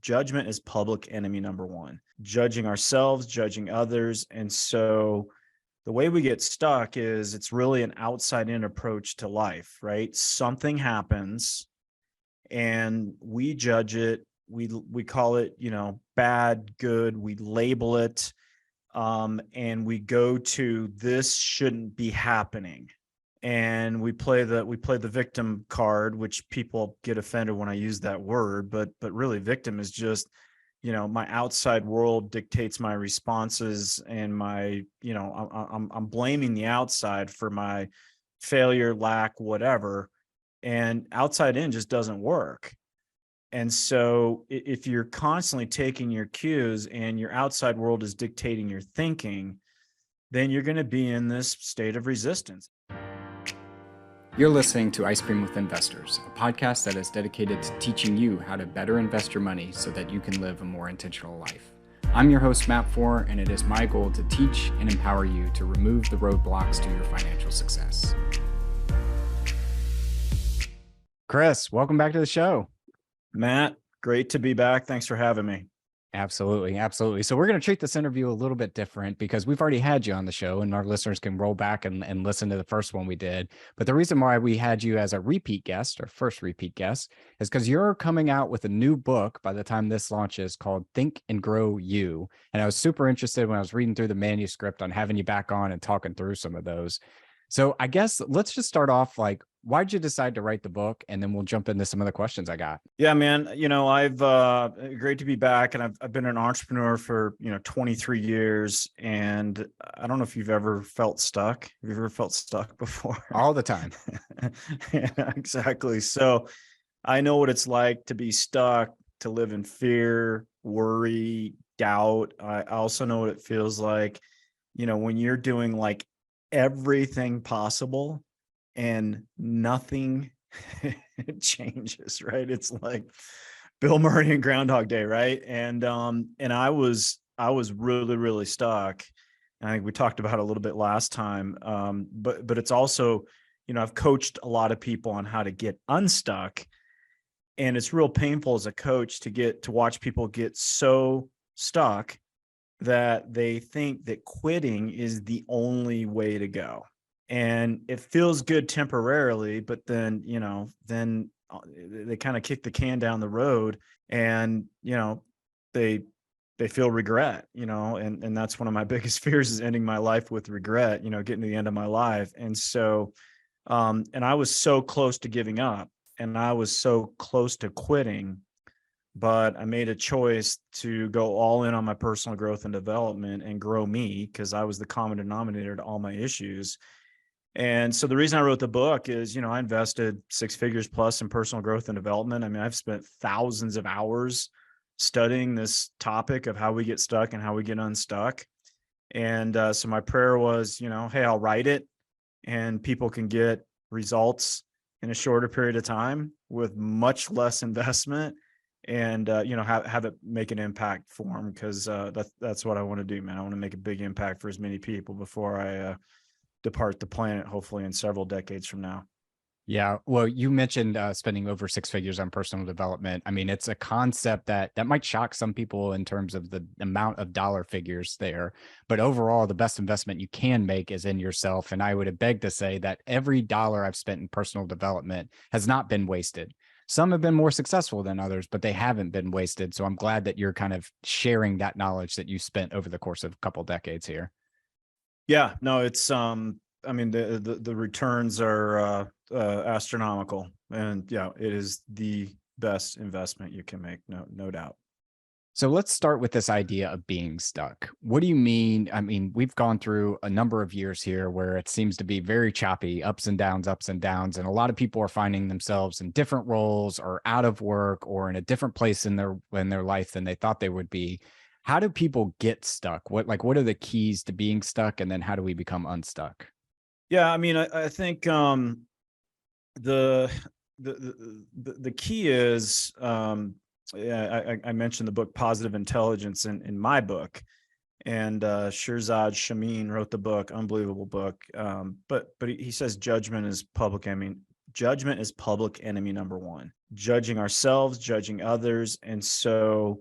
judgment is public enemy number one. Judging ourselves, judging others. And so the way we get stuck is it's really an outside in approach to life, right? Something happens and we judge it. We call it, bad, good. We label it. And we go to, this shouldn't be happening. And we play the victim card, which people get offended when I use that word, but really victim is just, my outside world dictates my responses, and I'm blaming the outside for my failure, lack, whatever. And outside in just doesn't work. And so if you're constantly taking your cues and your outside world is dictating your thinking, then you're going to be in this state of resistance. You're listening to Ice Cream with Investors, a podcast that is dedicated to teaching you how to better invest your money so that you can live a more intentional life. I'm your host, Matt Four, and it is my goal to teach and empower you to remove the roadblocks to your financial success. Chris, welcome back to the show. Matt, great to be back. Thanks for having me. Absolutely. Absolutely. So we're going to treat this interview a little bit different because we've already had you on the show and our listeners can roll back and listen to the first one we did. But the reason why we had you as a repeat guest, or first repeat guest, is because you're coming out with a new book by the time this launches called Think and Grow You. And I was super interested when I was reading through the manuscript on having you back on and talking through some of those. So I guess let's just start off why'd you decide to write the book? And then we'll jump into some of the questions I got. Yeah, man. I've great to be back, and I've been an entrepreneur for 23 years, and I don't know if you've ever felt stuck. Have you ever felt stuck before? All the time. Yeah, exactly. So I know what it's like to be stuck, to live in fear, worry, doubt. I also know what it feels like, when you're doing everything possible and nothing changes, right? It's like Bill Murray and Groundhog Day, right? And I was really, really stuck. And I think we talked about it a little bit last time. But it's also, I've coached a lot of people on how to get unstuck. And it's real painful as a coach to watch people get so stuck that they think that quitting is the only way to go. And it feels good temporarily, but then, then they kind of kick the can down the road, and, they feel regret, and that's one of my biggest fears, is ending my life with regret, getting to the end of my life. And so, and I was so close to giving up, and I was so close to quitting, but I made a choice to go all in on my personal growth and development and grow me, because I was the common denominator to all my issues. And so the reason I wrote the book is, I invested 6 figures plus in personal growth and development. I mean, I've spent thousands of hours studying this topic of how we get stuck and how we get unstuck. And so my prayer was, hey, I'll write it and people can get results in a shorter period of time with much less investment, and, have it make an impact for them, because that's what I want to do, man. I want to make a big impact for as many people before I depart the planet, hopefully in several decades from now. Yeah. Well, you mentioned spending over 6 figures on personal development. I mean, it's a concept that might shock some people in terms of the amount of dollar figures there. But overall, the best investment you can make is in yourself. And I would beg to say that every dollar I've spent in personal development has not been wasted. Some have been more successful than others, but they haven't been wasted. So I'm glad that you're kind of sharing that knowledge that you spent over the course of a couple decades here. Yeah, no, it's, I mean, the returns are astronomical, and yeah, it is the best investment you can make. No doubt. So let's start with this idea of being stuck. What do you mean? I mean, we've gone through a number of years here where it seems to be very choppy, ups and downs, and a lot of people are finding themselves in different roles or out of work or in a different place in their life than they thought they would be. How do people get stuck? What are the keys to being stuck? And then how do we become unstuck? Yeah, I mean, I think the key is, I mentioned the book Positive Intelligence in my book, and Shirzad Chamine wrote the book, unbelievable book. But he says judgment is public judgment is public enemy number one. Judging ourselves, judging others. And so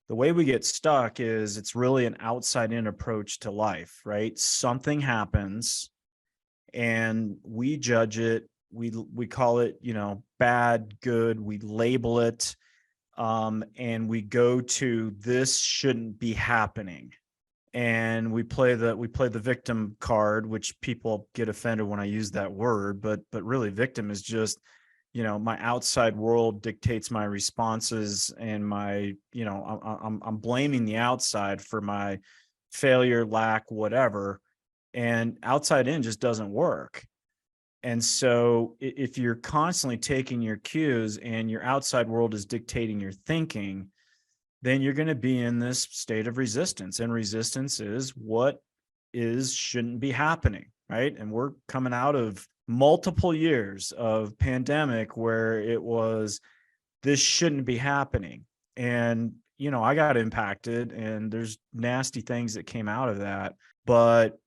the way we get stuck is it's really an outside in approach to life, right? Something happens and we judge it. We call it, bad, good. We label it. And we go to, this shouldn't be happening. And we play the victim card, which people get offended when I use that word, but really victim is just, my outside world dictates my responses, and I'm blaming the outside for my failure, lack, whatever. And outside in just doesn't work. And so if you're constantly taking your cues and your outside world is dictating your thinking, then you're going to be in this state of resistance. And resistance is what shouldn't be happening, right? And we're coming out of multiple years of pandemic where it was, this shouldn't be happening. And, I got impacted and there's nasty things that came out of that. But,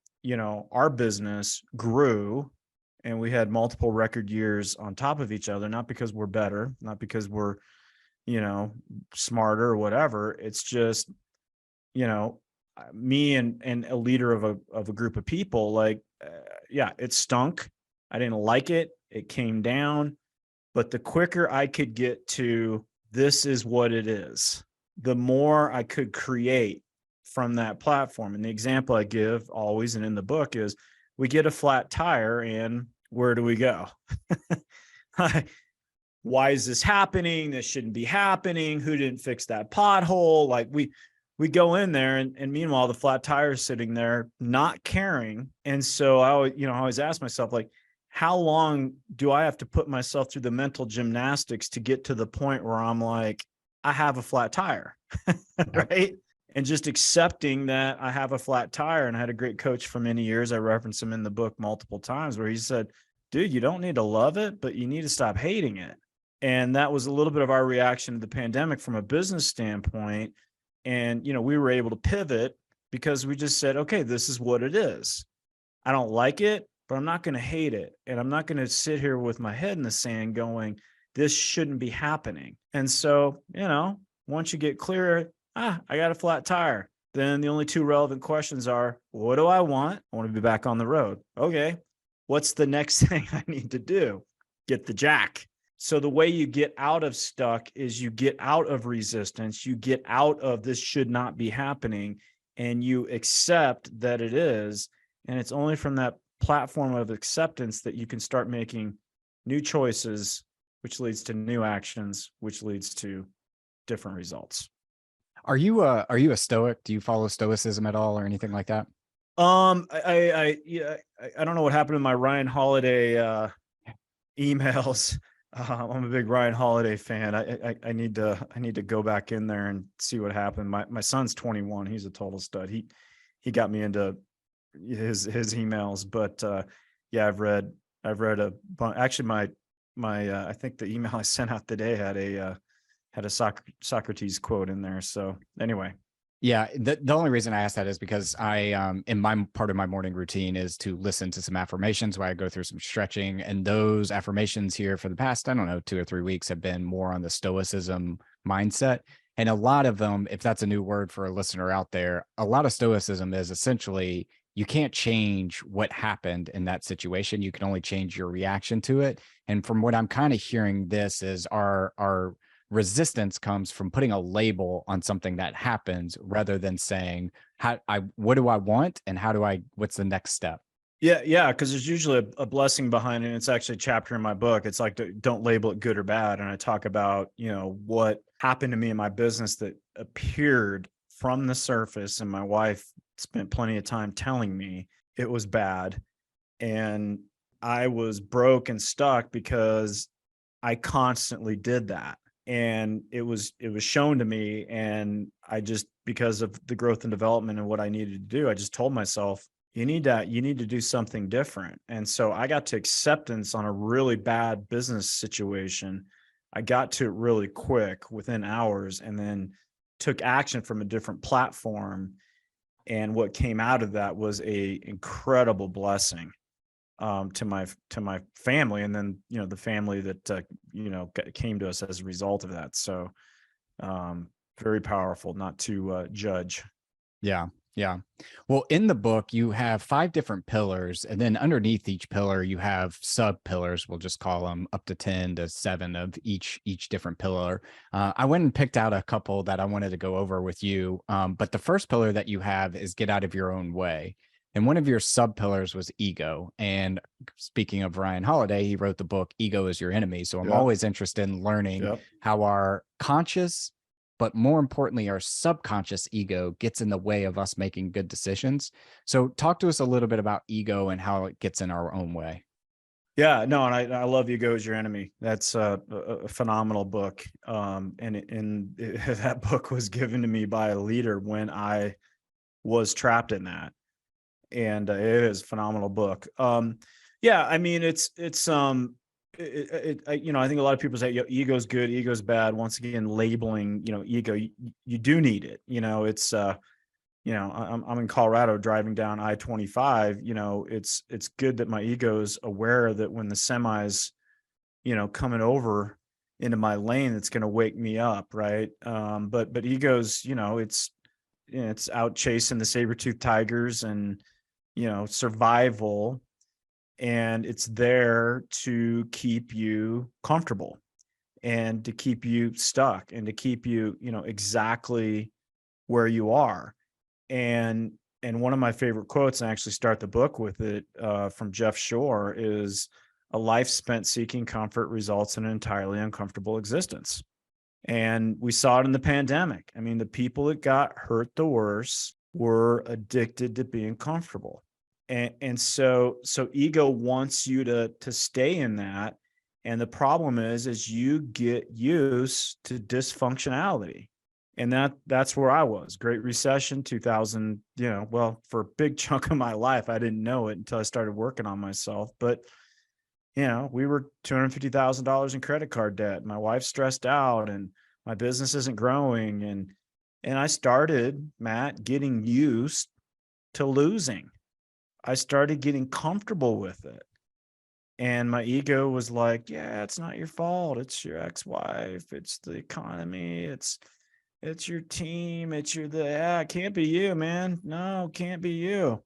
our business grew and we had multiple record years on top of each other, not because we're better, not because we're, smarter or whatever. It's just, me and a leader of a group of people, like, yeah, it stunk. I didn't like it. It came down, but the quicker I could get to, this is what it is, the more I could create from that platform. And the example I give always, and in the book, is we get a flat tire and where do we go? Why is this happening? This shouldn't be happening. Who didn't fix that pothole? Like we go in there and meanwhile the flat tire is sitting there not caring. And so I always ask myself, like, how long do I have to put myself through the mental gymnastics to get to the point where I'm like, I have a flat tire, right? And just accepting that I have a flat tire. And I had a great coach for many years. I reference him in the book multiple times where he said, dude, you don't need to love it, but you need to stop hating it. And that was a little bit of our reaction to the pandemic from a business standpoint. And, we were able to pivot because we just said, okay, this is what it is. I don't like it, but I'm not going to hate it. And I'm not going to sit here with my head in the sand going, this shouldn't be happening. And so, once you get clear, I got a flat tire. Then the only two relevant questions are, what do I want? I want to be back on the road. Okay. What's the next thing I need to do? Get the jack. So the way you get out of stuck is you get out of resistance, you get out of this should not be happening, and you accept that it is. And it's only from that platform of acceptance that you can start making new choices, which leads to new actions, which leads to different results. Are you a stoic? Do you follow stoicism at all or anything like that? I don't know what happened to my Ryan Holiday emails. I'm a big Ryan Holiday fan. I need to go back in there and see what happened. My son's 21. He's a total stud. He got me into his emails, but yeah, I've read a bunch. Actually, my I think the email I sent out today had a Socrates quote in there. So anyway. Yeah, the only reason I asked that is because I in my part of my morning routine is to listen to some affirmations where I go through some stretching, and those affirmations here for the past, I don't know, 2 or 3 weeks have been more on the stoicism mindset. And a lot of them, if that's a new word for a listener out there, a lot of stoicism is essentially you can't change what happened in that situation. You can only change your reaction to it. And from what I'm kind of hearing, this is our resistance comes from putting a label on something that happens rather than saying, what do I want? And what's the next step? Yeah. Cause there's usually a blessing behind it. It's actually a chapter in my book. It's like, don't label it good or bad. And I talk about, what happened to me in my business that appeared from the surface. And my wife spent plenty of time telling me it was bad. And I was broke and stuck because I constantly did that. And it was shown to me, and I just, because of the growth and development and what I needed to do, I just told myself, you need to do something different. And so I got to acceptance on a really bad business situation. I got to it really quick within hours, and then took action from a different platform. And what came out of that was a incredible blessing. to my family, and then the family that came to us as a result of that. So very powerful not to judge. Yeah. Yeah. Well, in the book, you have 5 different pillars, and then underneath each pillar, you have sub pillars. We'll just call them up to 10 to 7 of each different pillar. I went and picked out a couple that I wanted to go over with you. But the first pillar that you have is get out of your own way. And one of your sub pillars was ego. And speaking of Ryan Holiday, he wrote the book Ego is Your Enemy. So I'm Yep. always interested in learning Yep. how our conscious, but more importantly, our subconscious ego gets in the way of us making good decisions. So talk to us a little bit about ego and how it gets in our own way. Yeah, no, and I love Ego is Your Enemy. That's a phenomenal book. And that book was given to me by a leader when I was trapped in that. And it is a phenomenal book. Yeah, I mean, I think a lot of people say, ego's good, ego's bad. Once again, labeling, ego, you do need it. It's, I'm in Colorado driving down I-25. It's good that my ego is aware that when the semi's, coming over into my lane, it's going to wake me up. Right. But ego's, it's out chasing the saber-toothed tigers and, survival. And it's there to keep you comfortable and to keep you stuck and to keep you, exactly where you are. And one of my favorite quotes, and I actually start the book with it, from Jeff Shore, is a life spent seeking comfort results in an entirely uncomfortable existence. And we saw it in the pandemic. I mean, the people that got hurt the worst were addicted to being comfortable. And so ego wants you to stay in that. And the problem is you get used to dysfunctionality. And that's where I was. Great Recession, 2000, for a big chunk of my life, I didn't know it until I started working on myself. But, we were $250,000 in credit card debt. My wife's stressed out and my business isn't growing. And I started, Matt, getting used to losing. I started getting comfortable with it. And my ego was like, yeah, it's not your fault. It's your ex-wife. It's the economy. It's your team. It can't be you, man. No, can't be you.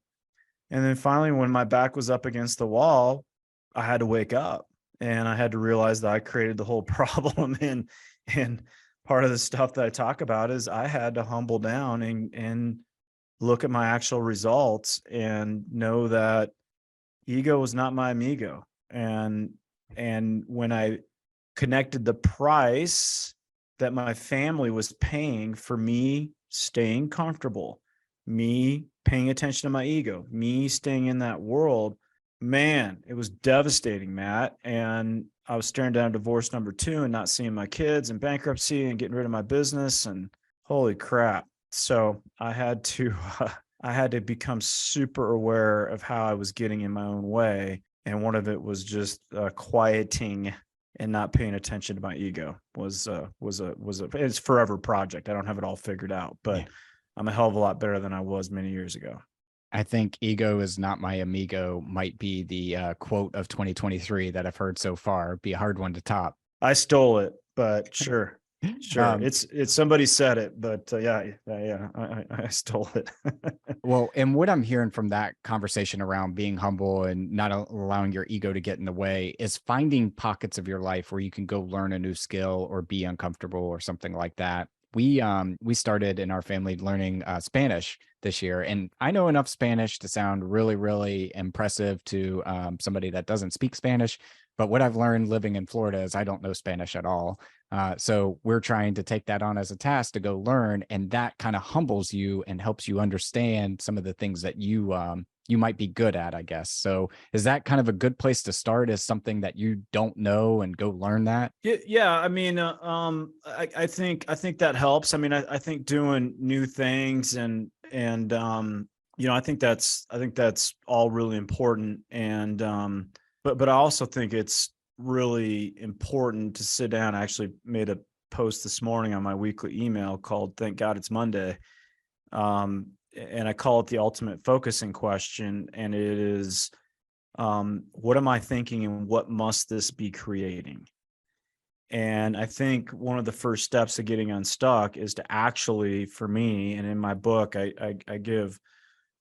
And then finally, when my back was up against the wall, I had to wake up and I had to realize that I created the whole problem. And part of the stuff that I talk about is I had to humble down and look at my actual results and know that ego was not my amigo. And when I connected the price that my family was paying for me staying comfortable, me paying attention to my ego, me staying in that world, man, it was devastating, Matt. And I was staring down divorce number 2 and not seeing my kids and bankruptcy and getting rid of my business, and holy crap. So I had to become super aware of how I was getting in my own way. And one of it was just quieting and not paying attention to my ego was it's a forever project. I don't have it all figured out, but I'm a hell of a lot better than I was many years ago. I think ego is not my amigo might be the quote of 2023 that I've heard so far. Be a hard one to top. I stole it, but sure. Sure. It's somebody said it, but I stole it. Well, and what I'm hearing from that conversation around being humble and not allowing your ego to get in the way is finding pockets of your life where you can go learn a new skill or be uncomfortable or something like that. We started in our family learning Spanish this year, and I know enough Spanish to sound really, really impressive to somebody that doesn't speak Spanish. But what I've learned living in Florida is I don't know Spanish at all. So we're trying to take that on as a task to go learn, and that kind of humbles you and helps you understand some of the things that you might be good at, I guess. So is that kind of a good place to start, as something that you don't know and go learn that? Yeah. I mean, I think that helps. I mean, I think doing new things and I think that's all really important. And but I also think it's really important to sit down. I actually made a post this morning on my weekly email called "Thank God It's Monday," and I call it the ultimate focusing question. And it is, What am I thinking and what must this be creating? And I think one of the first steps of getting unstuck is to actually, for me, and in my book, I give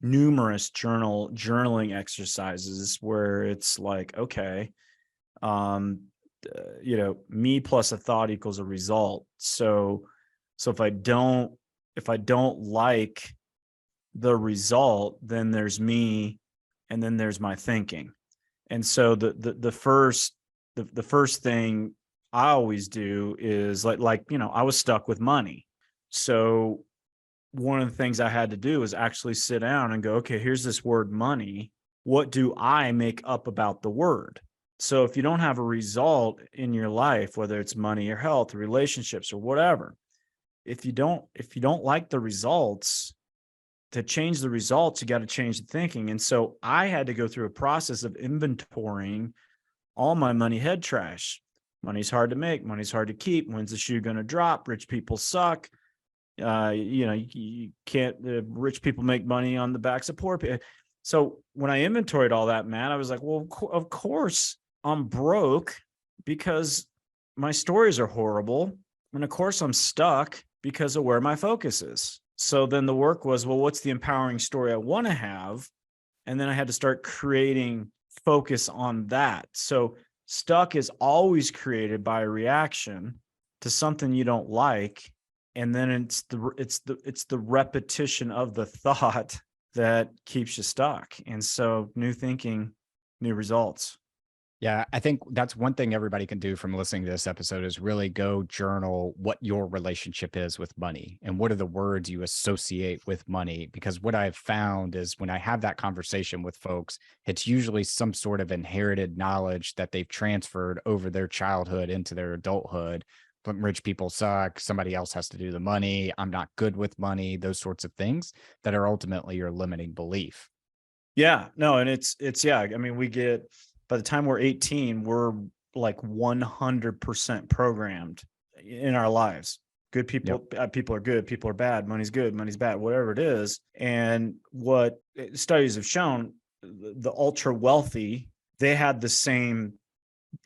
numerous journaling exercises where it's like, okay, me plus a thought equals a result. So if I don't like the result, then there's me, and then there's my thinking. And so the first thing I always do is I was stuck with money. So one of the things I had to do is actually sit down and go, okay, here's this word money. What do I make up about the word? So if you don't have a result in your life, whether it's money or health or relationships or whatever, if you don't like the results, to change the results, you got to change the thinking. And so I had to go through a process of inventorying all my money head trash. Money's hard to make. Money's hard to keep. When's the shoe going to drop? Rich people suck. You can't, rich people make money on the backs of poor people. So when I inventoried all that, man, I was like, well, of course I'm broke because my stories are horrible. And of course I'm stuck because of where my focus is. So then the work was, well, what's the empowering story I want to have? And then I had to start creating focus on that. So stuck is always created by a reaction to something you don't like. And then it's the repetition of the thought that keeps you stuck. And so new thinking, new results. Yeah, I think that's one thing everybody can do from listening to this episode is really go journal what your relationship is with money and what are the words you associate with money. Because what I've found is when I have that conversation with folks, it's usually some sort of inherited knowledge that they've transferred over their childhood into their adulthood. But rich people suck. Somebody else has to do the money. I'm not good with money. Those sorts of things that are ultimately your limiting belief. Yeah, no, and it's yeah. I mean, by the time we're 18, we're like 100% programmed in our lives. Good people, Yep. bad people are good, people are bad, money's good, money's bad, whatever it is. And what studies have shown, the ultra wealthy, they had the same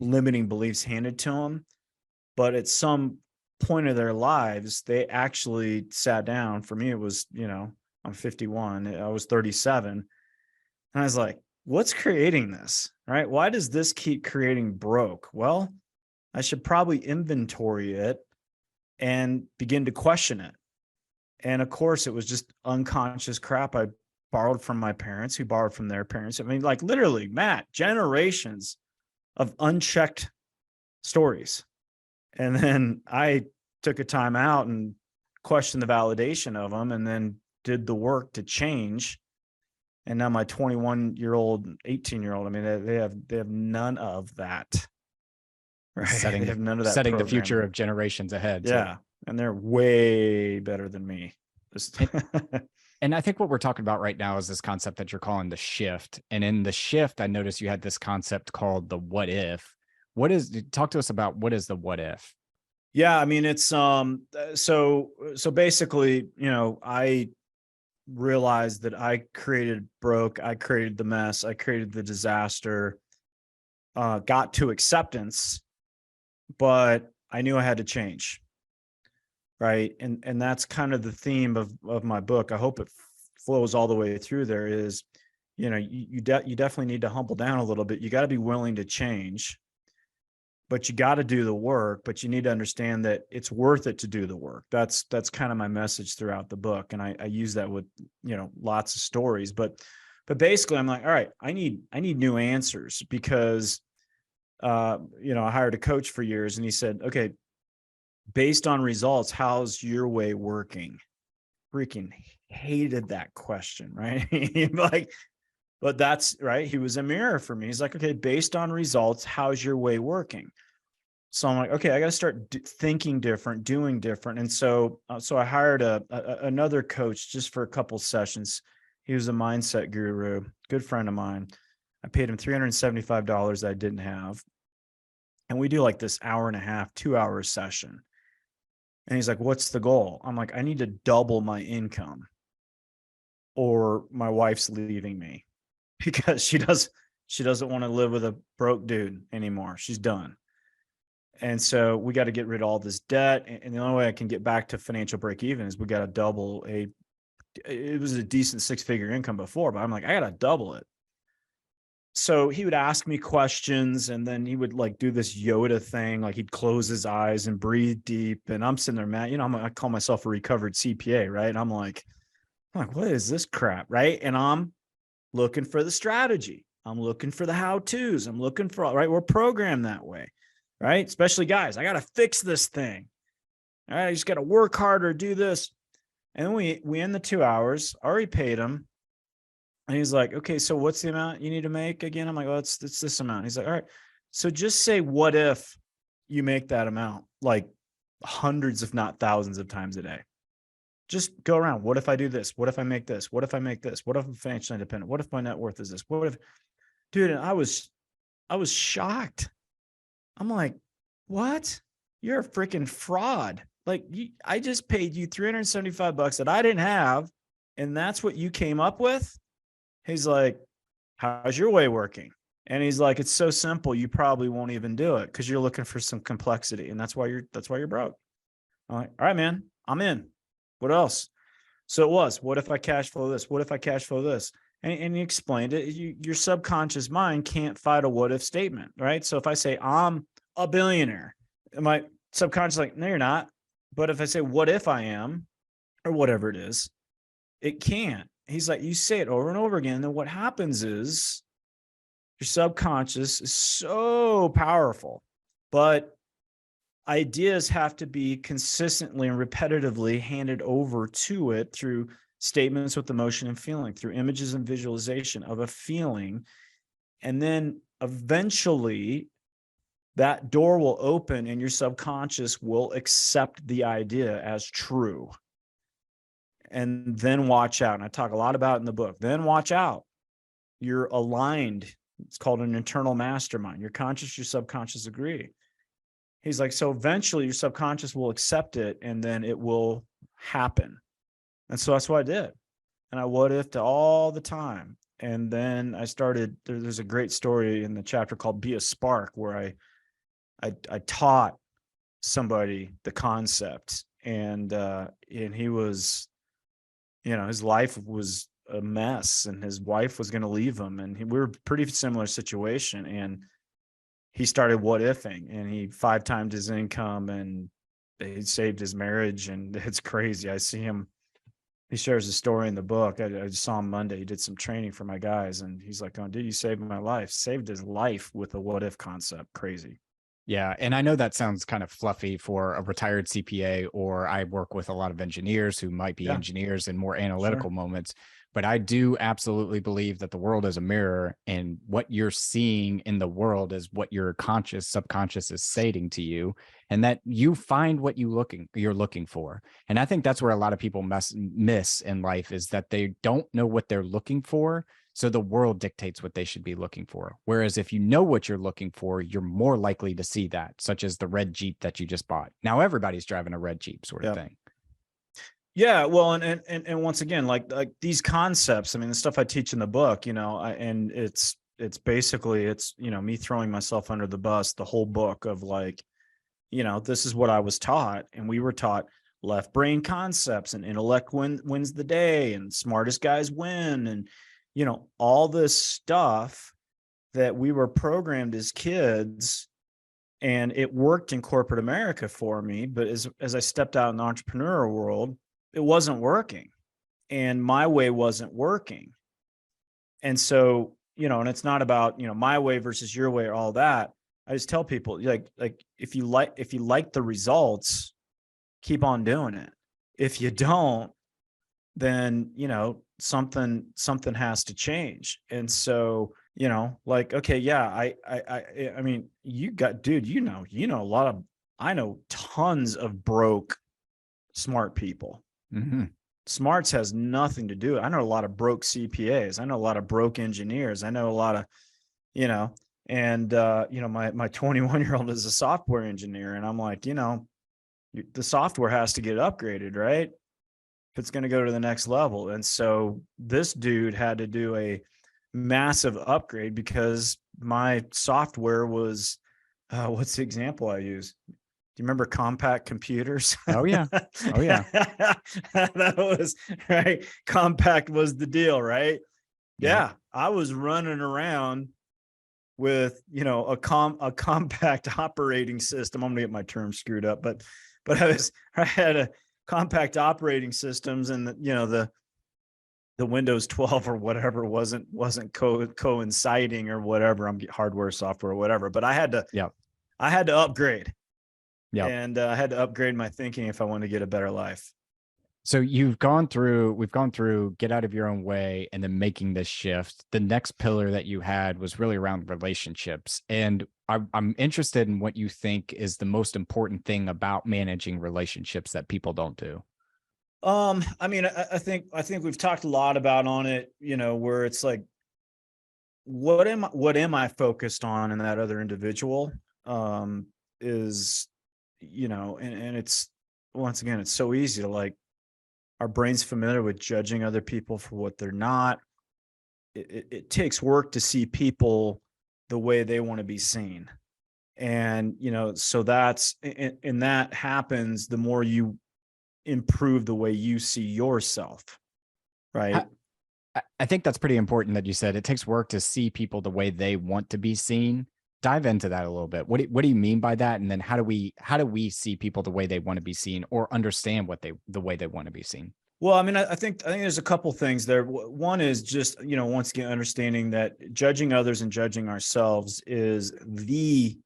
limiting beliefs handed to them, but at some point of their lives, they actually sat down. For me, it was, I'm 51, I was 37. And I was like, what's creating this, right? Why does this keep creating broke? Well, I should probably inventory it and begin to question it. And of course, it was just unconscious crap I borrowed from my parents, who borrowed from their parents. I mean, like literally, Matt, generations of unchecked stories. And then I took a time out and questioned the validation of them, and then did the work to change. And now my 21-year-old, 18-year-old, I mean, they have none of that. Right. They have none of that. Setting the future of generations ahead. Yeah. And they're way better than me. And I think what we're talking about right now is this concept that you're calling the shift. And in the shift, I noticed you had this concept called the what if. Talk to us about what is the what if? Yeah. I mean, it's, so basically, I realized that I created broke, I created the mess, I created the disaster, got to acceptance, but I knew I had to change. Right. And that's kind of the theme of my book. I hope it flows all the way through. There is, you definitely need to humble down a little bit. You got to be willing to change, but you got to do the work, but you need to understand that it's worth it to do the work. That's kind of my message throughout the book. And I use that with, lots of stories, but basically I'm like, all right, I need new answers because, I hired a coach for years and he said, okay, based on results, how's your way working? Freaking hated that question, right? Like, but that's right. He was a mirror for me. He's like, okay, based on results, how's your way working? So I'm like, okay, I got to start thinking different, doing different. And so I hired another coach just for a couple sessions. He was a mindset guru, good friend of mine. I paid him $375 that I didn't have. And we do like this hour and a half, 2 hour session. And he's like, what's the goal? I'm like, I need to double my income or my wife's leaving me because she She doesn't want to live with a broke dude anymore. She's done. And so we got to get rid of all this debt. And the only way I can get back to financial break even is we got to double it was a decent 6-figure income before, but I'm like, I got to double it. So he would ask me questions, and then he would like do this Yoda thing. Like he'd close his eyes and breathe deep. And I'm sitting there, man, I call myself a recovered CPA. Right. And I'm like, what is this crap? Right. And I'm looking for the strategy. I'm looking for the how-tos. I'm looking for, right. We're programmed that way. Right. Especially guys, I got to fix this thing. All right. I just got to work harder, do this. And then we end the 2 hours, already paid him. And he's like, okay, so what's the amount you need to make again? I'm like, oh, it's this amount. He's like, all right, so just say, what if you make that amount like hundreds, if not thousands of times a day? Just go around. What if I do this? What if I make this? What if I make this? What if I'm financially independent? What if my net worth is this? What if, dude, and I was shocked. I'm like, what? You're a freaking fraud. Like I just paid you $375 that I didn't have. And that's what you came up with? He's like, how's your way working? And he's like, it's so simple. You probably won't even do it because you're looking for some complexity. And that's why you're broke. I'm like, all right, man, I'm in. What else? So it was, what if I cash flow this? What if I cash flow this? And he explained it. Your subconscious mind can't fight a what if statement, right? So if I say I'm a billionaire, my subconscious like, no, you're not. But if I say, what if I am, or whatever it is, it can't. He's like, you say it over and over again. Then what happens is your subconscious is so powerful, but ideas have to be consistently and repetitively handed over to it through statements with emotion and feeling, through images and visualization of a feeling. And then eventually that door will open and your subconscious will accept the idea as true. And then watch out. And I talk a lot about it in the book. Then watch out. You're aligned. It's called an internal mastermind. Your conscious, your subconscious agree. He's like, so eventually your subconscious will accept it and then it will happen. And so that's what I did. And I what ifed all the time. And then I started, there's a great story in the chapter called Be a Spark, where I taught somebody the concept, and he was, his life was a mess and his wife was going to leave him. And we were pretty similar situation. And he started what ifing, and he 5 times his income, and he saved his marriage. And it's crazy. I see him. He shares a story in the book. I just saw him Monday. He did some training for my guys, and he's like, oh, dude, you saved my life. Saved his life with a what if concept. Crazy. Yeah. And I know that sounds kind of fluffy for a retired CPA, or I work with a lot of engineers who might be engineers in more analytical moments. But I do absolutely believe that the world is a mirror, and what you're seeing in the world is what your subconscious is stating to you, and that you find what you're looking for. And I think that's where a lot of people miss in life, is that they don't know what they're looking for. So the world dictates what they should be looking for. Whereas if you know what you're looking for, you're more likely to see that, such as the red Jeep that you just bought. Now everybody's driving a red Jeep sort of thing. Yeah, well, and once again, like these concepts, I mean, the stuff I teach in the book, and it's basically, it's, me throwing myself under the bus, the whole book of like, this is what I was taught. And we were taught left brain concepts, and intellect wins the day, and smartest guys win. And, all this stuff that we were programmed as kids. And it worked in corporate America for me. But as I stepped out in the entrepreneurial world, it wasn't working, and my way wasn't working. And so, and it's not about, my way versus your way or all that. I just tell people, like if you like the results, keep on doing it. If you don't, then, something has to change. And so, like, okay, yeah, I mean, you got, dude, I know tons of broke smart people. Mm-hmm. Smarts has nothing to do. I know a lot of broke CPAs. I know a lot of broke engineers. I know a lot of, and my 21-year-old is a software engineer, and I'm like, the software has to get upgraded, right? If it's going to go to the next level. And so this dude had to do a massive upgrade because my software was, what's the example I use? Do you remember compact computers? Oh yeah. Oh yeah. That was right. Compact was the deal, right? Yep. Yeah. I was running around with, a compact operating system. I'm gonna get my terms screwed up, but I had a compact operating systems, and the Windows 12 or whatever wasn't coinciding or whatever. I'm hardware, software, whatever. But Yep. I had to upgrade, Yep. and I had to upgrade my thinking if I want to get a better life. So we've gone through get out of your own way and then making this shift. The next pillar that you had was really around relationships. And I'm interested in what you think is the most important thing about managing relationships that people don't do. I mean, I think we've talked a lot about on it, where it's like, what am I focused on in that other individual? Is, and it's, once again, it's so easy to, like, our brain's familiar with judging other people for what they're not. It takes work to see people the way they want to be seen. And, so and that happens the more you improve the way you see yourself. Right. I think that's pretty important that you said it takes work to see people the way they want to be seen. Dive into that a little bit. What do you mean by that? And then how do we see people the way they want to be seen or understand the way they want to be seen? Well, I mean, I think there's a couple things there. One is just, once again, understanding that judging others and judging ourselves is the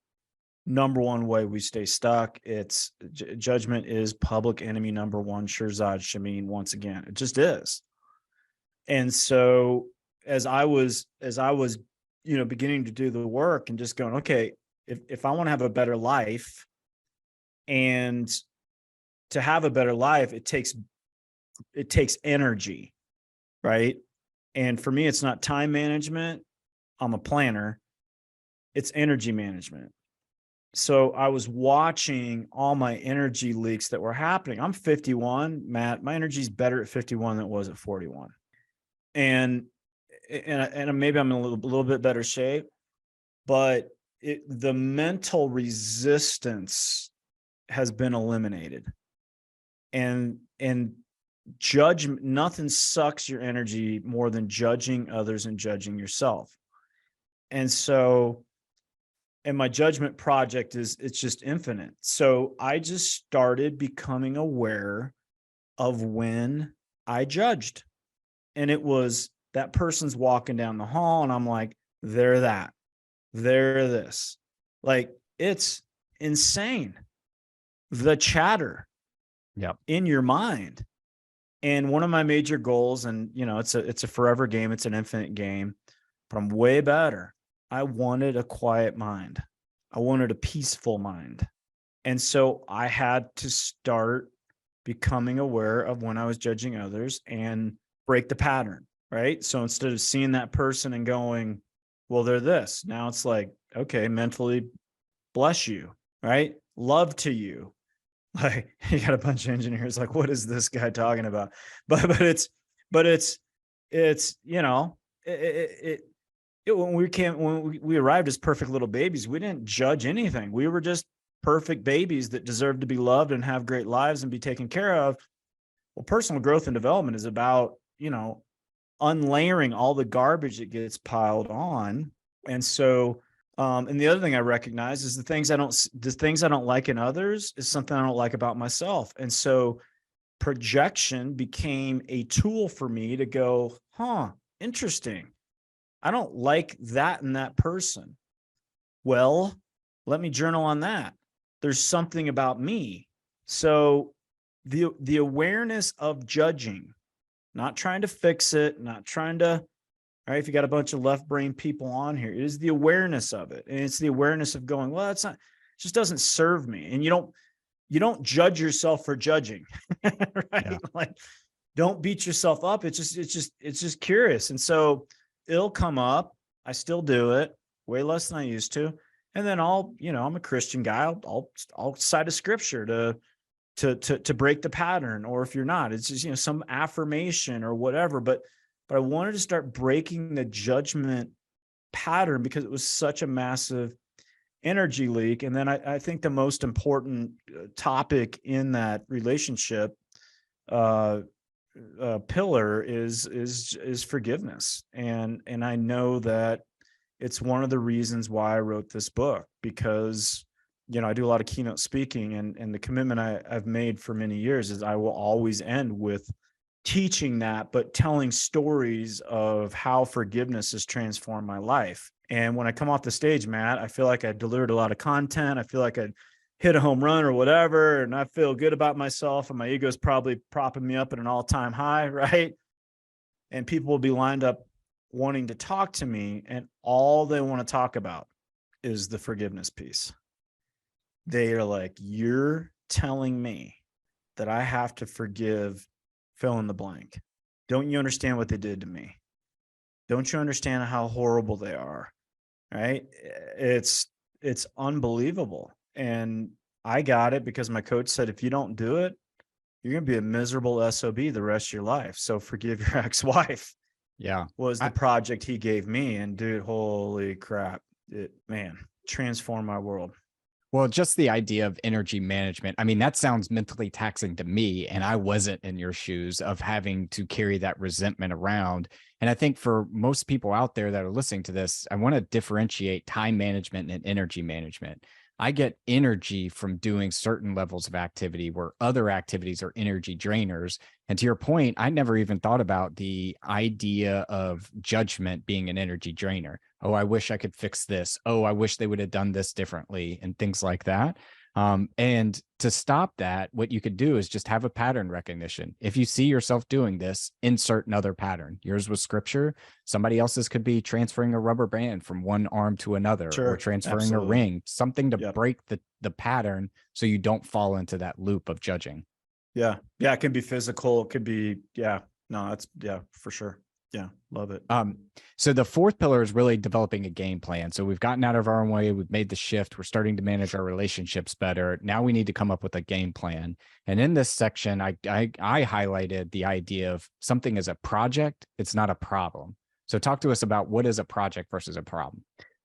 number one way we stay stuck. It's judgment is public enemy number one. Shirzad Shamin, once again, it just is. And so as I was, beginning to do the work and just going, okay, if I want to have a better life, and to have a better life, it takes energy, right? And for me, it's not time management. I'm a planner. It's energy management. So I was watching all my energy leaks that were happening. I'm 51, Matt. My energy's better at 51 than it was at 41. And and maybe I'm in a little bit better shape, but the mental resistance has been eliminated. And judgment, nothing sucks your energy more than judging others and judging yourself. And so, and my judgment project it's just infinite. So I just started becoming aware of when I judged. And it was that person's walking down the hall and I'm like, they're that, they're this. Like, it's insane. The chatter Yep. in your mind. And one of my major goals, and it's a forever game, it's an infinite game, but I'm way better. I wanted a quiet mind. I wanted a peaceful mind. And so I had to start becoming aware of when I was judging others and break the pattern, right? So instead of seeing that person and going, well, they're this, now it's like, okay, mentally bless you, right? Love to you. Like, you got a bunch of engineers like, what is this guy talking about? But it's when we arrived as perfect little babies, we didn't judge anything. We were just perfect babies that deserved to be loved and have great lives and be taken care of. Well, personal growth and development is about, unlayering all the garbage that gets piled on. And so, and the other thing I recognize is the things I don't like in others is something I don't like about myself. And so projection became a tool for me to go, interesting. I don't like that in that person. Well, let me journal on that. There's something about me. So the awareness of judging, not trying to fix it, not trying to, all right, if you got a bunch of left brain people on here, it is the awareness of it. And it's the awareness of going, well, that's not, it just doesn't serve me. And you don't judge yourself for judging, right? Yeah. Like, don't beat yourself up. It's just curious. And so it'll come up. I still do it way less than I used to. And then I'm a Christian guy. I'll cite a scripture to break the pattern. Or if you're not, it's just, some affirmation or whatever. But but I wanted to start breaking the judgment pattern because it was such a massive energy leak. And then I think the most important topic in that relationship pillar is forgiveness. And I know that it's one of the reasons why I wrote this book, because, I do a lot of keynote speaking, and the commitment I've made for many years is I will always end with teaching that, but telling stories of how forgiveness has transformed my life. And when I come off the stage, Matt, I feel like I delivered a lot of content. I feel like I hit a home run or whatever, and I feel good about myself, and my ego is probably propping me up at an all-time high, right? And people will be lined up wanting to talk to me, and all they want to talk about is the forgiveness piece. They are like, you're telling me that I have to forgive fill in the blank. Don't you understand what they did to me? Don't you understand how horrible they are? Right? It's unbelievable. And I got it because my coach said, if you don't do it, you're going to be a miserable SOB the rest of your life. So forgive your ex-wife. Yeah. Was the project he gave me. And dude, holy crap. Transformed my world. Well, just the idea of energy management. I mean, that sounds mentally taxing to me. And I wasn't in your shoes of having to carry that resentment around. And I think for most people out there that are listening to this, I want to differentiate time management and energy management. I get energy from doing certain levels of activity where other activities are energy drainers. And to your point, I never even thought about the idea of judgment being an energy drainer. Oh, I wish I could fix this. Oh, I wish they would have done this differently, and things like that. And to stop that, what you could do is just have a pattern recognition. If you see yourself doing this, insert another pattern. Yours was scripture. Somebody else's could be transferring a rubber band from one arm to another, Sure, or transferring absolutely. a ring, something to Yep. break the pattern so you don't fall into that loop of judging. Yeah. Yeah. It can be physical. It could be, for sure. Yeah. Love it. So the fourth pillar is really developing a game plan. So we've gotten out of our own way. We've made the shift. We're starting to manage our relationships better. Now we need to come up with a game plan. And in this section, I highlighted the idea of something as a project. It's not a problem. So talk to us about what is a project versus a problem.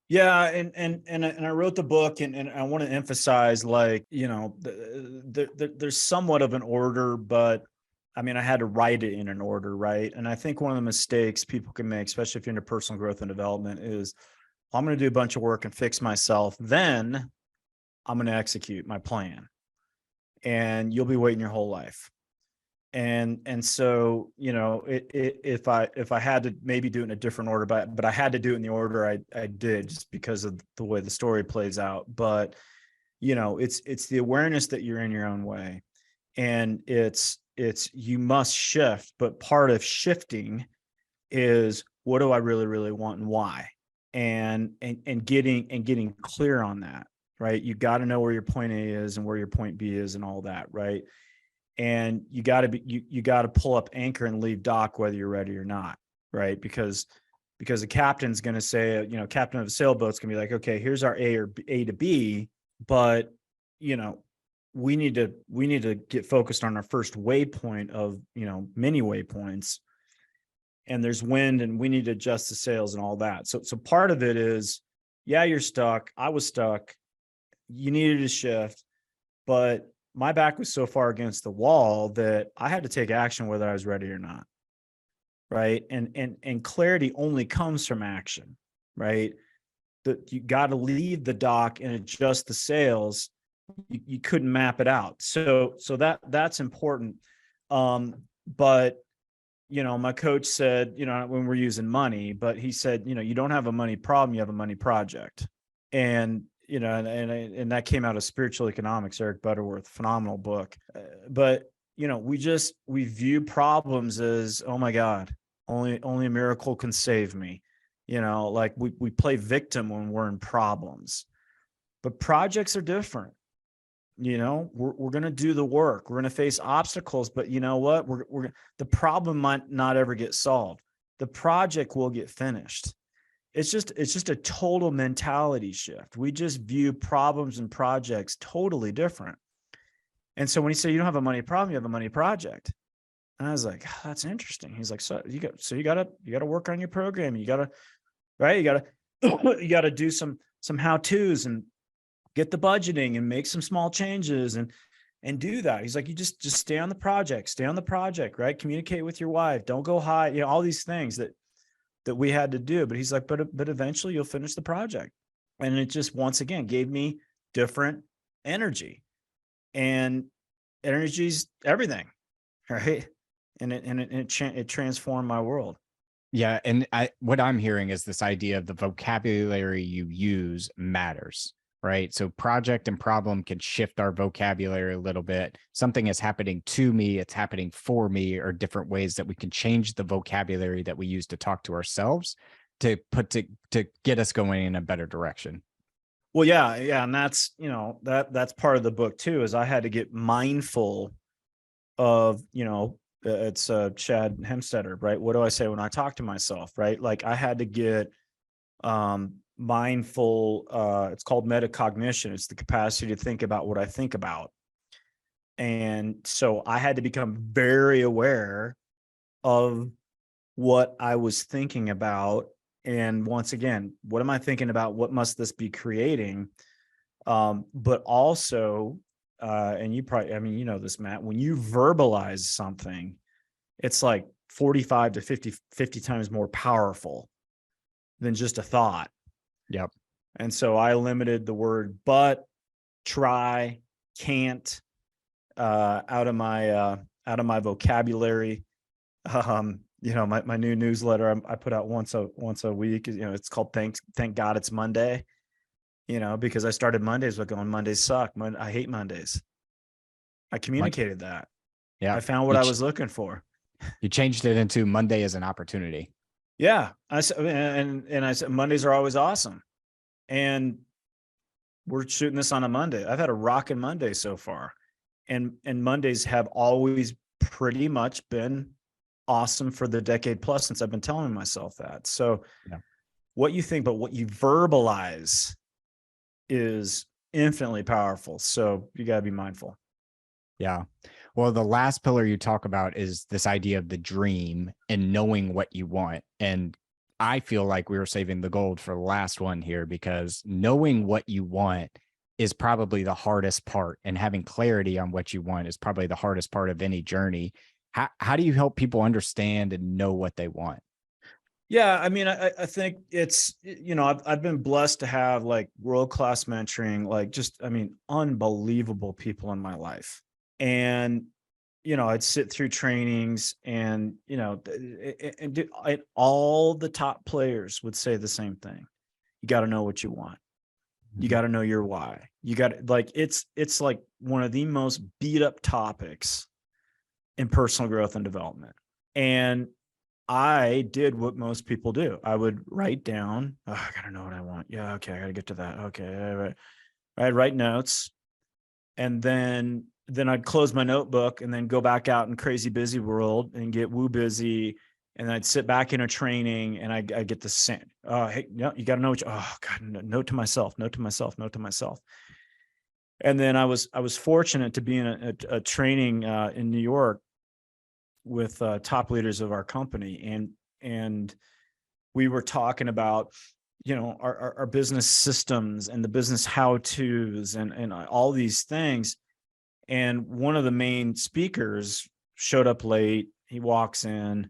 Yeah. And I wrote the book, and I want to emphasize, like, there's somewhat of an order, but I mean, I had to write it in an order, right? And I think one of the mistakes people can make, especially if you're into personal growth and development, is I'm going to do a bunch of work and fix myself. Then I'm going to execute my plan, and you'll be waiting your whole life. And so, if I had to maybe do it in a different order, but I had to do it in the order I did, just because of the way the story plays out. But, it's the awareness that you're in your own way, and it's you must shift. But part of shifting is, what do I really, really want, and why? And getting clear on that, right? You got to know where your point A is and where your point B is and all that, right? And you got to pull up anchor and leave dock, whether you're ready or not, right? Because the captain's going to say, captain of a sailboat's going to be like, okay, here's our A to B, but we need to get focused on our first waypoint of, many waypoints, and there's wind, and we need to adjust the sails and all that. So part of it is, yeah, you're stuck. I was stuck. You needed to shift, but my back was so far against the wall that I had to take action whether I was ready or not. Right. And clarity only comes from action, right? That you got to leave the dock and adjust the sails. You couldn't map it out. So that's important. But my coach said, when we're using money, but he said, you don't have a money problem, you have a money project. And and that came out of Spiritual Economics, Eric Butterworth, phenomenal book. But we view problems as, oh my God, only a miracle can save me. Like we play victim when we're in problems, but projects are different. We're going to do the work. We're going to face obstacles, but you know what? The problem might not ever get solved. The project will get finished. It's just a total mentality shift. We just view problems and projects totally different. And so when you say you don't have a money problem, you have a money project. And I was like, "Oh, that's interesting." He's like, you gotta work on your program. You gotta, right. You gotta, you gotta do some how-tos and get the budgeting and make some small changes and do that. He's like, you just stay on the project, right? Communicate with your wife. Don't go high, all these things that we had to do. But he's like, but eventually you'll finish the project. And it just once again gave me different energy. And energy's everything, right? And it transformed my world. Yeah, and what I'm hearing is this idea of the vocabulary you use matters, right? So project and problem can shift our vocabulary a little bit. Something is happening to me, it's happening for me, or different ways that we can change the vocabulary that we use to talk to ourselves to get us going in a better direction. Well, yeah, and that's that's part of the book too. Is I had to get mindful of it's Chad Hemstetter, right? What do I say when I talk to myself, right? Like I had to get mindful. It's called metacognition. It's the capacity to think about what I think about. And so I had to become very aware of what I was thinking about. And once again, what am I thinking about? What must this be creating? But also, and you probably, I mean, you know this, Matt, when you verbalize something, it's like 45 to 50 times more powerful than just a thought. Yep. And so I limited the word but, try, can't, out of my vocabulary. My new newsletter I put out once a week. It's called Thank God It's Monday. Because I started Mondays with going, Mondays suck. I hate Mondays. I communicated that. Yeah. I found what I was looking for. You changed it into Monday as an opportunity. Yeah. I said Mondays are always awesome. And we're shooting this on a Monday. I've had a rocking Monday so far. And Mondays have always pretty much been awesome for the decade plus since I've been telling myself that. So what you think, but what you verbalize is infinitely powerful. So you got to be mindful. Yeah. Well, the last pillar you talk about is this idea of the dream and knowing what you want. And I feel like we were saving the gold for the last one here, because knowing what you want is probably the hardest part, and having clarity on what you want is probably the hardest part of any journey. How do you help people understand and know what they want? Yeah, I mean, I think it's, I've been blessed to have like world-class mentoring, like just, I mean, unbelievable people in my life. And, I'd sit through trainings and, and all the top players would say the same thing. You got to know what you want. You got to know your why. You got to it's like one of the most beat up topics in personal growth and development. And I did what most people do. I would write down, I got to know what I want. Yeah. Okay. I got to get to that. Okay. All right. I'd write notes, and then I'd close my notebook and then go back out in crazy busy world and get woo busy. And I'd sit back in a training and I get the same. Hey, no, you got to know God, note to myself. And then I was fortunate to be in a training in New York with top leaders of our company. And we were talking about, our business systems and the business how-tos and all these things. And one of the main speakers showed up late. He walks in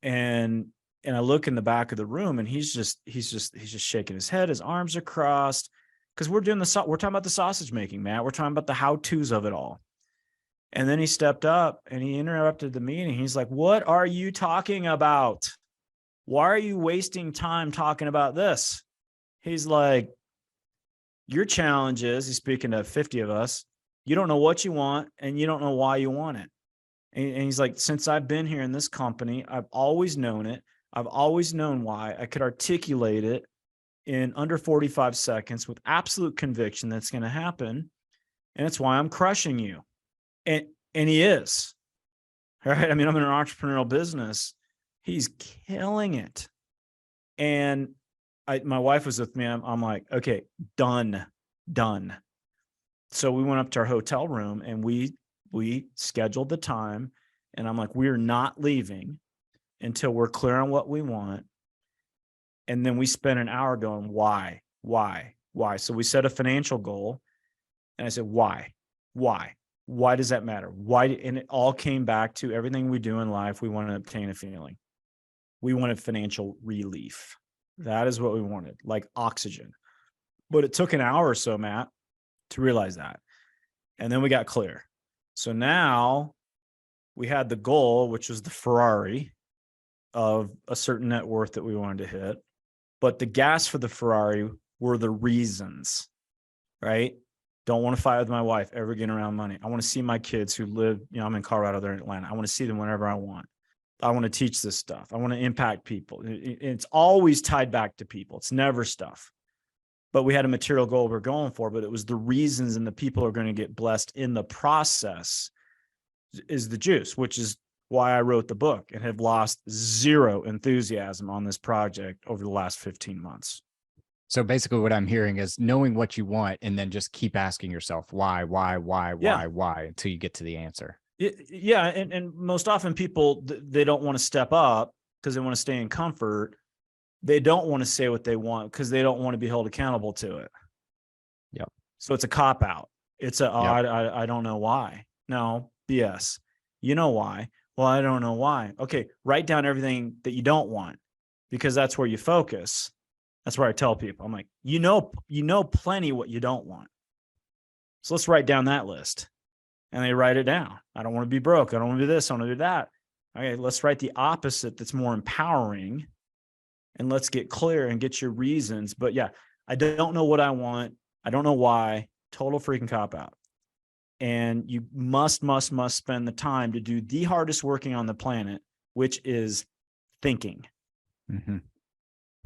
and I look in the back of the room and he's just shaking his head. His arms are crossed because we're talking about the sausage making, Matt. We're talking about the how-tos of it all. And then he stepped up and he interrupted the meeting. He's like, "What are you talking about? Why are you wasting time talking about this?" He's like, "Your challenge is," he's speaking to 50 of us, "you don't know what you want and you don't know why you want it." And he's like, "Since I've been here in this company, I've always known it. I've always known why. I could articulate it in under 45 seconds with absolute conviction that's going to happen. And it's why I'm crushing you." And he is. All right. I mean, I'm in an entrepreneurial business. He's killing it. And my wife was with me. I'm like, okay, done. So we went up to our hotel room and we scheduled the time And I'm like, we're not leaving until we're clear on what we want. And then we spent an hour going, why? So we set a financial goal. And I said, why? Why does that matter? Why? And it all came back to everything we do in life. We want to obtain a feeling. We wanted financial relief. That is what we wanted, like oxygen. But it took an hour or so, Matt, to realize that. And then we got clear. So now we had the goal, which was the Ferrari of a certain net worth that we wanted to hit. But the gas for the Ferrari were the reasons, right? Don't want to fight with my wife, ever getting around money. I want to see my kids who live, I'm in Colorado, they're in Atlanta. I want to see them whenever I want. I want to teach this stuff. I want to impact people. It's always tied back to people. It's never stuff. But we had a material goal we're going for, but it was the reasons and the people are going to get blessed in the process is the juice, which is why I wrote the book and have lost zero enthusiasm on this project over the last 15 months. So basically what I'm hearing is knowing what you want and then just keep asking yourself why until you get to the answer. Yeah. And most often people, they don't want to step up because they want to stay in comfort. They don't want to say what they want because they don't want to be held accountable to it. Yep. So it's a cop out. It's I don't know why. No, BS. You know why? Well, I don't know why. Okay. Write down everything that you don't want because that's where you focus. That's where I tell people, I'm like, you know plenty what you don't want. So let's write down that list. And they write it down. I don't want to be broke. I don't want to do this. I want to do that. Okay, let's write the opposite that's more empowering. And let's get clear and get your reasons. But yeah, I don't know what I want. I don't know why. Total freaking cop out. And you must spend the time to do the hardest working on the planet, which is thinking. Mm-hmm.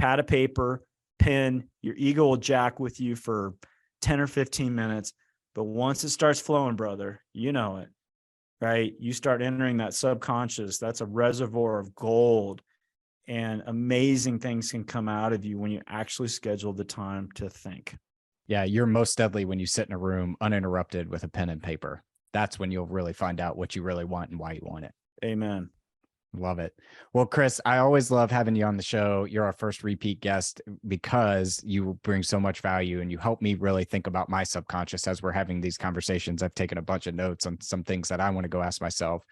Pad of paper, pen, your ego will jack with you for 10 or 15 minutes. But once it starts flowing, brother, you know it, right? You start entering that subconscious. That's a reservoir of gold. And amazing things can come out of you when you actually schedule the time to think. Yeah, you're most deadly when you sit in a room uninterrupted with a pen and paper. That's when you'll really find out what you really want and why you want it. Amen. Love it. Well, Chris, I always love having you on the show. You're our first repeat guest because you bring so much value and you help me really think about my subconscious as we're having these conversations. I've taken a bunch of notes on some things that I want to go ask myself.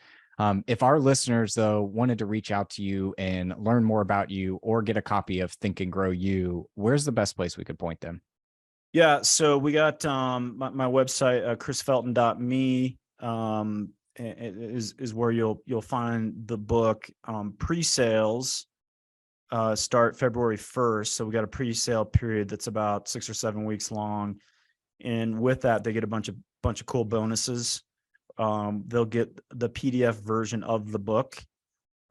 If our listeners, though, wanted to reach out to you and learn more about you or get a copy of Think and Grow You, where's the best place we could point them? Yeah. So we got my website, chrisfelton.me. Is where you'll find the book. Pre-sales start February 1st. So we got a pre-sale period that's about 6 or 7 weeks long. And with that, they get a bunch of cool bonuses. They'll get the PDF version of the book,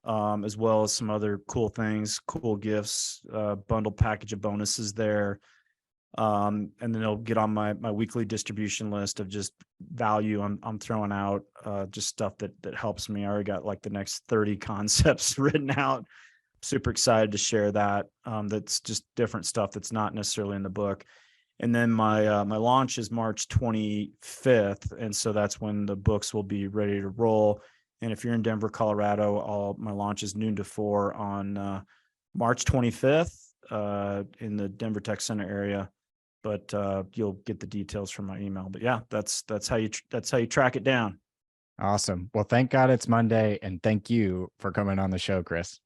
as well as some other cool things, cool gifts, bundle package of bonuses there. And then they'll get on my weekly distribution list of just value I'm throwing out, just stuff that helps me. I already got like the next 30 concepts written out. Super excited to share that. That's just different stuff that's not necessarily in the book. And then my launch is March 25th. And so that's when the books will be ready to roll. And if you're in Denver, Colorado, my launch is noon to 4 on March 25th in the Denver Tech Center area. But you'll get the details from my email. But yeah, that's how you track it down. Awesome. Well, thank God it's Monday, and thank you for coming on the show, Chris.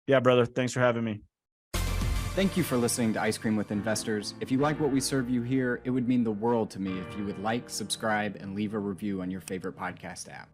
Yeah, brother. Thanks for having me. Thank you for listening to Ice Cream with Investors. If you like what we serve you here, it would mean the world to me if you would like, subscribe, and leave a review on your favorite podcast app.